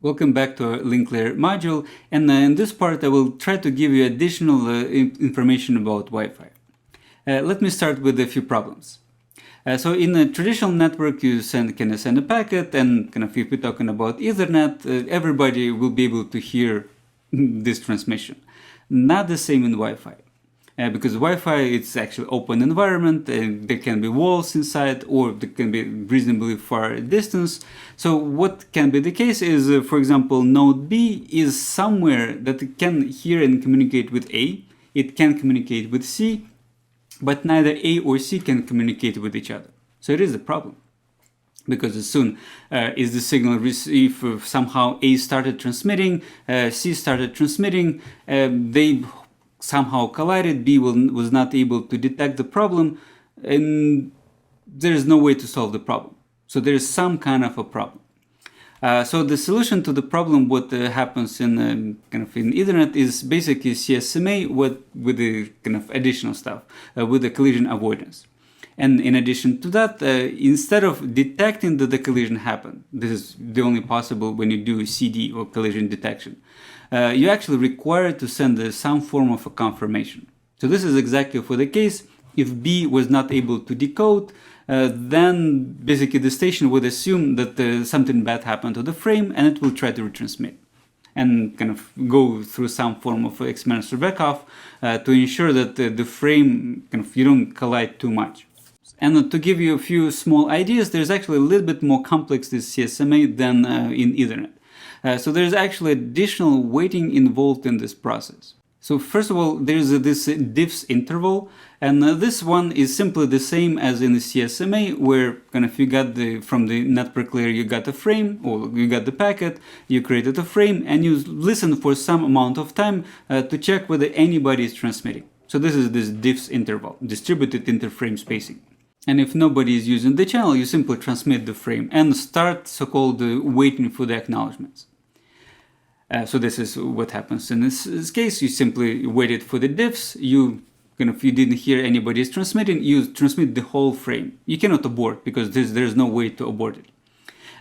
Welcome back to our link layer module, and in this part I will try to give you additional information about Wi-Fi. Let me start with a few problems. So in a traditional network you can send a packet, and if we're talking about Ethernet, everybody will be able to hear this transmission. Not the same in Wi-Fi. Because Wi-Fi it's actually open environment, and there can be walls inside, or there can be reasonably far distance. So what can be the case is, for example, node B is somewhere that it can hear and communicate with A, it can communicate with C, but neither A or C can communicate with each other. So it is a problem. Because as soon as the signal received, if somehow A started transmitting, C started transmitting, they somehow collided, B was not able to detect the problem, and there's no way to solve the problem. So there's some kind of a problem. So the solution to the problem, what happens in in Ethernet, is basically CSMA with the additional stuff, with the collision avoidance. And in addition to that, instead of detecting that the collision happened, this is the only possible when you do CD or collision detection, you actually require to send some form of a confirmation. So this is exactly for the case if B was not able to decode, then basically the station would assume that something bad happened to the frame, and it will try to retransmit and go through some form of exponential backoff to ensure that the frame you don't collide too much. And to give you a few small ideas, there's actually a little bit more complex this CSMA than in Ethernet. So there's actually additional weighting involved in this process. So first of all, there's this diffs interval, and this one is simply the same as in the CSMA, where you got from the network layer you got a frame, or you got the packet, you created a frame, and you listen for some amount of time to check whether anybody is transmitting. So this is this diffs interval, distributed interframe spacing. And if nobody is using the channel, you simply transmit the frame and start so-called waiting for the acknowledgements. So this is what happens in this case. You simply waited for the diffs. If you didn't hear anybody is transmitting, you transmit the whole frame. You cannot abort because there's no way to abort it.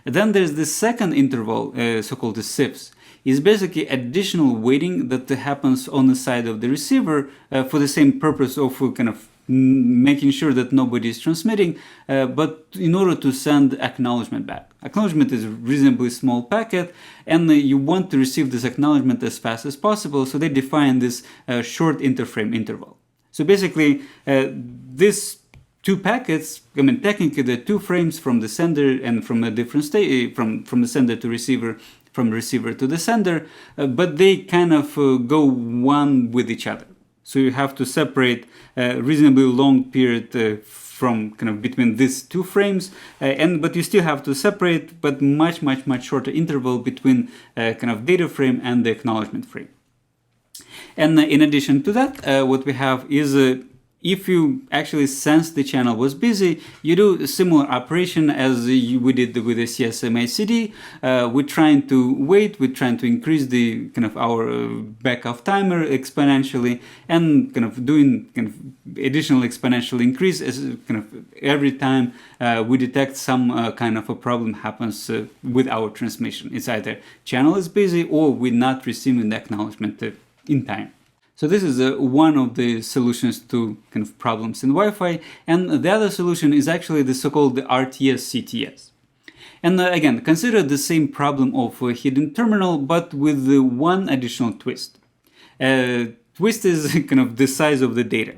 And then there's the second interval, so-called the CIPS. Is basically additional waiting that happens on the side of the receiver for the same purpose of making sure that nobody is transmitting, but in order to send acknowledgement back. Acknowledgement is a reasonably small packet, and you want to receive this acknowledgement as fast as possible, so they define this short interframe interval. So basically, these two packets, technically they're two frames from the sender and from a different state, from the sender to receiver, from receiver to the sender, but they go one with each other. So you have to separate a reasonably long period from between these two frames, but you still have to separate, but much shorter interval between data frame and the acknowledgement frame. And in addition to that, what we have is if you actually sense the channel was busy, you do a similar operation as we did with the CSMA CD. We're trying to wait, we're trying to increase the our backoff timer exponentially, and doing additional exponential increase as every time we detect some kind of a problem happens with our transmission. It's either channel is busy or we're not receiving the acknowledgement in time. So this is one of the solutions to problems in Wi-Fi, and the other solution is actually the so-called RTSCTS. And again, consider the same problem of a hidden terminal, but with one additional twist. Twist is the size of the data.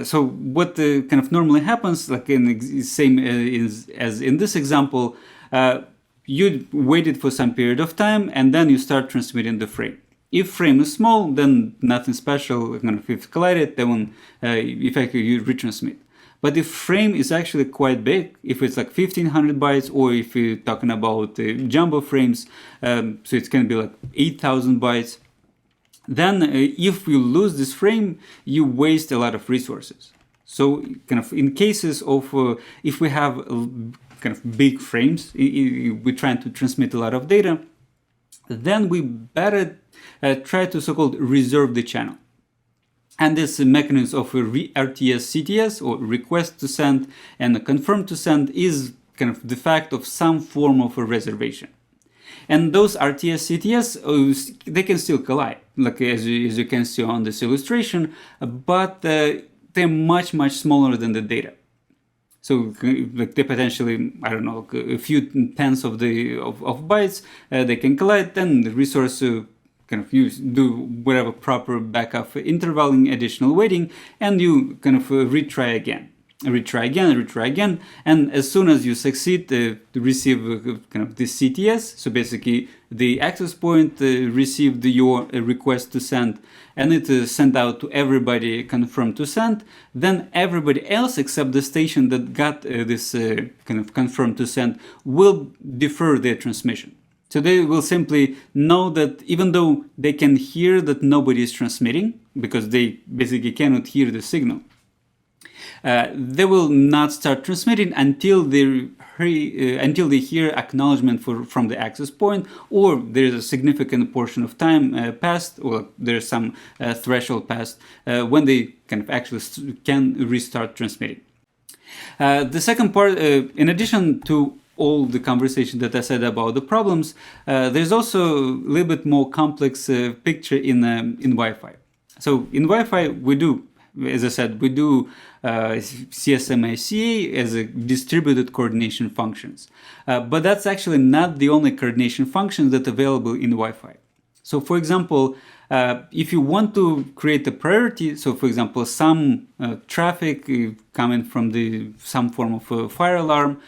So what normally happens, like in the same as in this example, you waited for some period of time, and then you start transmitting the frame. If frame is small, then nothing special. If it's collided, then effectively you retransmit. But if frame is actually quite big, if it's like 1500 bytes, or if you're talking about jumbo frames, so it's going to be like 8000 bytes, then if you lose this frame, you waste a lot of resources. So in cases of if we have big frames, we're trying to transmit a lot of data, then we better try to so-called reserve the channel. And this mechanism of RTSCTS, or request to send and confirm to send, is the fact of some form of a reservation. And those RTS-CTS, they can still collide, like as you can see on this illustration, but they're much smaller than the data. So like they potentially, I don't know, a few tenths of bytes, they can collide, then the resource kind of do whatever proper backup intervaling, additional waiting, and you kind of retry again, and as soon as you succeed to receive kind of this CTS, so basically the access point received your request to send, and it is sent out to everybody confirmed to send, then everybody else except the station that got this kind of confirmed to send will defer their transmission. So they will simply know that even though they can hear that nobody is transmitting, because they basically cannot hear the signal, they will not start transmitting until they hear acknowledgement from the access point, or there is a significant portion of time passed, or there's some threshold passed when they kind of actually can restart transmitting. The second part, in addition to all the conversation that I said about the problems, there's also a little bit more complex picture in Wi-Fi. So in Wi-Fi, we do, as I said, we do CSMA CA as a distributed coordination functions. But that's actually not the only coordination functions that are available in Wi-Fi. So for example, if you want to create a priority, so for example, some traffic coming from some form of a fire alarm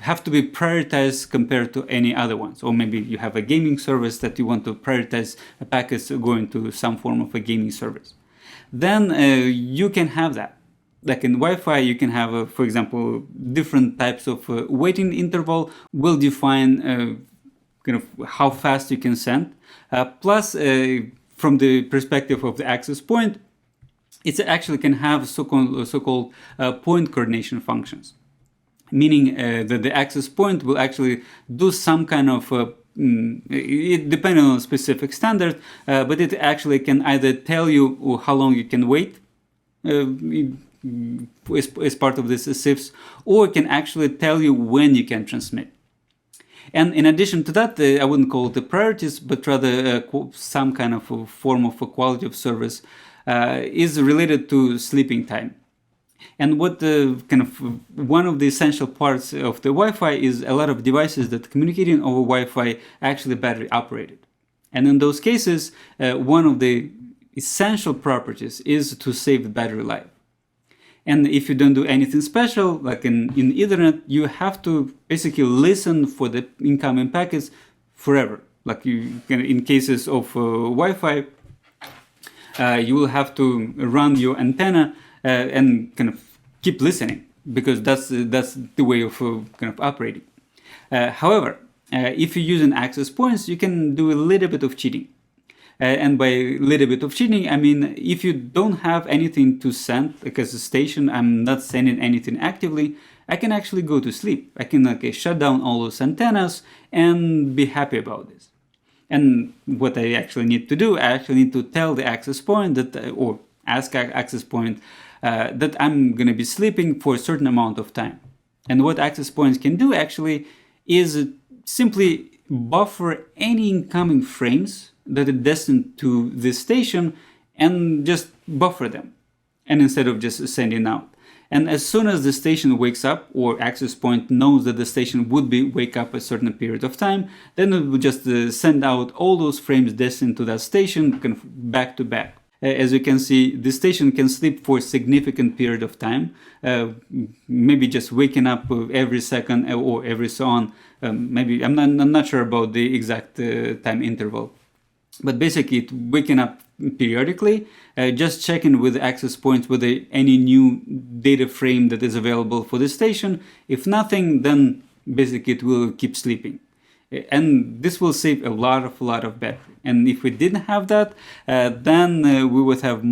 have to be prioritized compared to any other ones. Or maybe you have a gaming service that you want to prioritize a packets going to some form of a gaming service. Then you can have that. Like in Wi-Fi, you can have, for example, different types of waiting interval will define kind of how fast you can send. Plus, from the perspective of the access point, it actually can have so-called point coordination functions, meaning that the access point will actually do some kind of it depending on a specific standard, but it actually can either tell you how long you can wait as part of this CIPS, or it can actually tell you when you can transmit. And in addition to that, I wouldn't call it the priorities, but rather some kind of a form of a quality of service is related to sleeping time. And what one of the essential parts of the Wi-Fi is a lot of devices that communicating over Wi-Fi actually battery operated. And in those cases, one of the essential properties is to save the battery life. And if you don't do anything special, like in Ethernet, you have to basically listen for the incoming packets forever. Like you can, in cases of Wi-Fi, you will have to run your antenna and kind of keep listening, because that's the way of kind of operating. However, if you use an access points, you can do a little bit of cheating. And by little bit of cheating, I mean, if you don't have anything to send, like as a station, I'm not sending anything actively, I can actually go to sleep. I can shut down all those antennas and be happy about this. And what I actually need to do, I actually need to tell the access point that, or ask access point that I'm going to be sleeping for a certain amount of time. And what access points can do actually is simply buffer any incoming frames that are destined to this station and just buffer them, and instead of just sending out. And as soon as the station wakes up, or access point knows that the station would wake up a certain period of time, then it will just send out all those frames destined to that station kind of back to back. As you can see, the station can sleep for a significant period of time, maybe just waking up every second or every so on. Maybe I'm not sure about the exact time interval. But basically, it's waking up periodically, just checking with access points whether any new data frame that is available for the station. If nothing, then basically it will keep sleeping. And this will save a lot of battery. And if we didn't have that, then we would have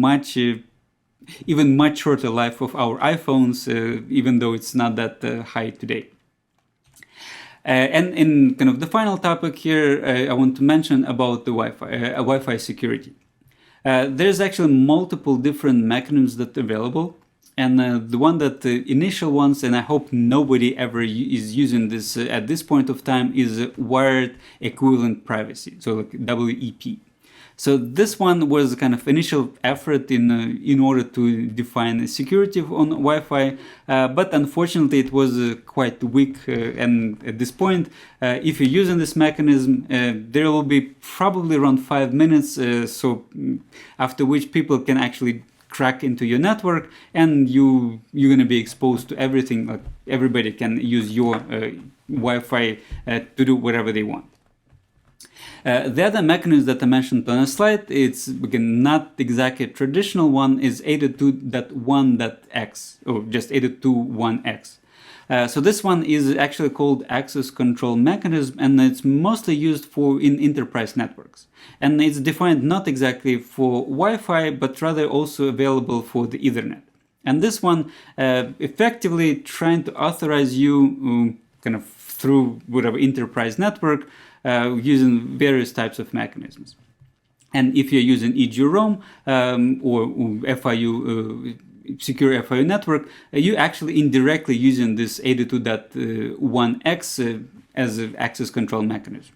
even much shorter life of our iPhones, even though it's not that high today. And in kind of the final topic here, I want to mention about the Wi-Fi security. There's actually multiple different mechanisms that are available And the one that the initial ones, and I hope nobody ever is using this at this point of time, is wired equivalent privacy, so like WEP. So this one was kind of initial effort in order to define security on Wi-Fi, but unfortunately it was quite weak. And at this point, if you're using this mechanism, there will be probably around 5 minutes. So after which people can actually crack into your network, and you're going to be exposed to everything. Like everybody can use your Wi-Fi to do whatever they want. The other mechanism that I mentioned on a slide, it's again not exactly a traditional one, is 802.1.x, or just 802.1x. So this one is actually called access control mechanism, and it's mostly used in enterprise networks. And it's defined not exactly for Wi-Fi, but rather also available for the Ethernet. And this one effectively trying to authorize you kind of through whatever enterprise network using various types of mechanisms. And if you're using EG-ROAM or FIU, secure FIU network, you actually indirectly using this 802.1x as an access control mechanism.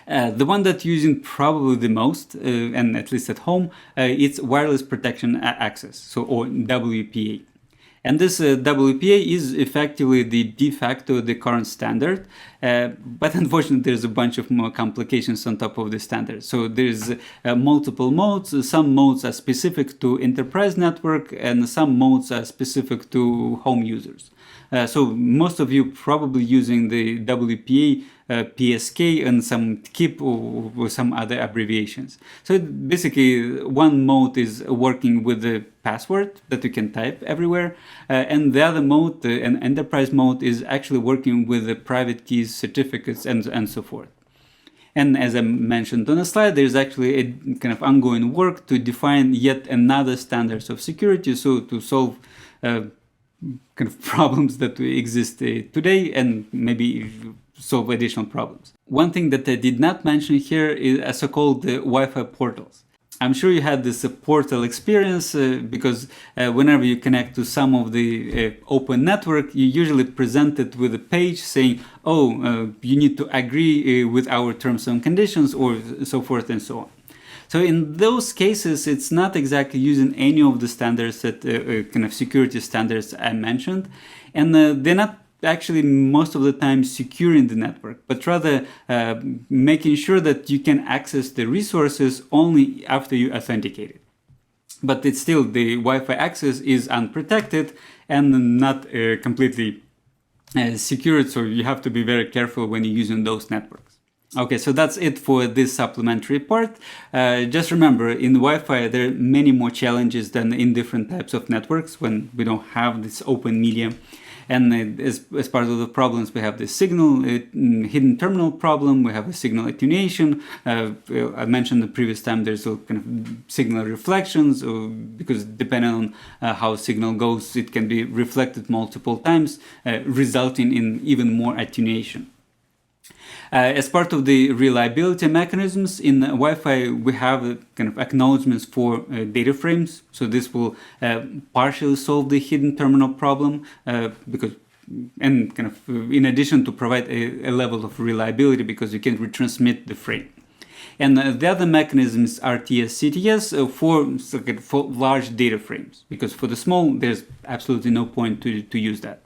The one that using probably the most, and at least at home, it's wireless protection access, so or WPA. And this WPA is effectively the de facto, the current standard, but unfortunately there's a bunch of more complications on top of the standard. So there's multiple modes. Some modes are specific to enterprise network, and some modes are specific to home users. So most of you probably using the WPA, PSK, and some KIP or some other abbreviations. So basically, one mode is working with the password that you can type everywhere, and the other mode, an enterprise mode, is actually working with the private keys, certificates, and so forth. And as I mentioned on the slide, there's actually a kind of ongoing work to define yet another standards of security, so to solve kind of problems that exist today and maybe solve additional problems. One thing that I did not mention here is a so-called Wi-Fi portals. I'm sure you had this portal experience because whenever you connect to some of the open network, you usually present it with a page saying, oh, you need to agree with our terms and conditions, or so forth and so on. So in those cases, it's not exactly using any of the standards that kind of security standards I mentioned, and they're not actually most of the time securing the network, but rather making sure that you can access the resources only after you authenticate it. But it's still, the Wi-Fi access is unprotected and not completely secured, so you have to be very careful when you're using those networks. Okay, so that's it for this supplementary part. Just remember, in Wi-Fi, there are many more challenges than in different types of networks when we don't have this open media. And as part of the problems, we have the signal hidden terminal problem, we have a signal attenuation. I mentioned the previous time there's a kind of signal reflections, because depending on how signal goes, it can be reflected multiple times, resulting in even more attenuation. As part of the reliability mechanisms in Wi-Fi, we have kind of acknowledgements for data frames. So this will partially solve the hidden terminal problem because, and kind of in addition to provide a level of reliability because you can retransmit the frame. And the other mechanism is RTSCTS for large data frames, because for the small, there's absolutely no point to use that.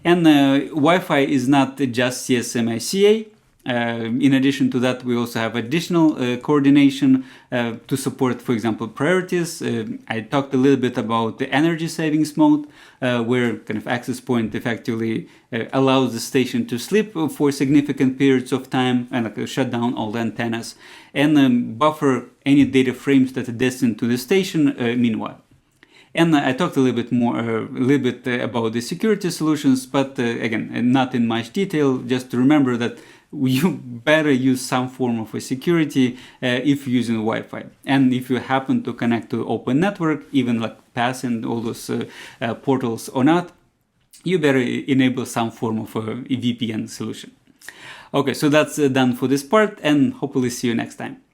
And Wi-Fi is not just CSMA CA. In addition to that, we also have additional coordination to support, for example, priorities. I talked a little bit about the energy savings mode, where kind of access point effectively allows the station to sleep for significant periods of time and shut down all the antennas and buffer any data frames that are destined to the station meanwhile. And I talked a little bit about the security solutions, but again, not in much detail, just to remember that you better use some form of a security if you're using Wi-Fi. And if you happen to connect to open network, even like passing all those portals or not, you better enable some form of a VPN solution. Okay, so that's done for this part, and hopefully see you next time.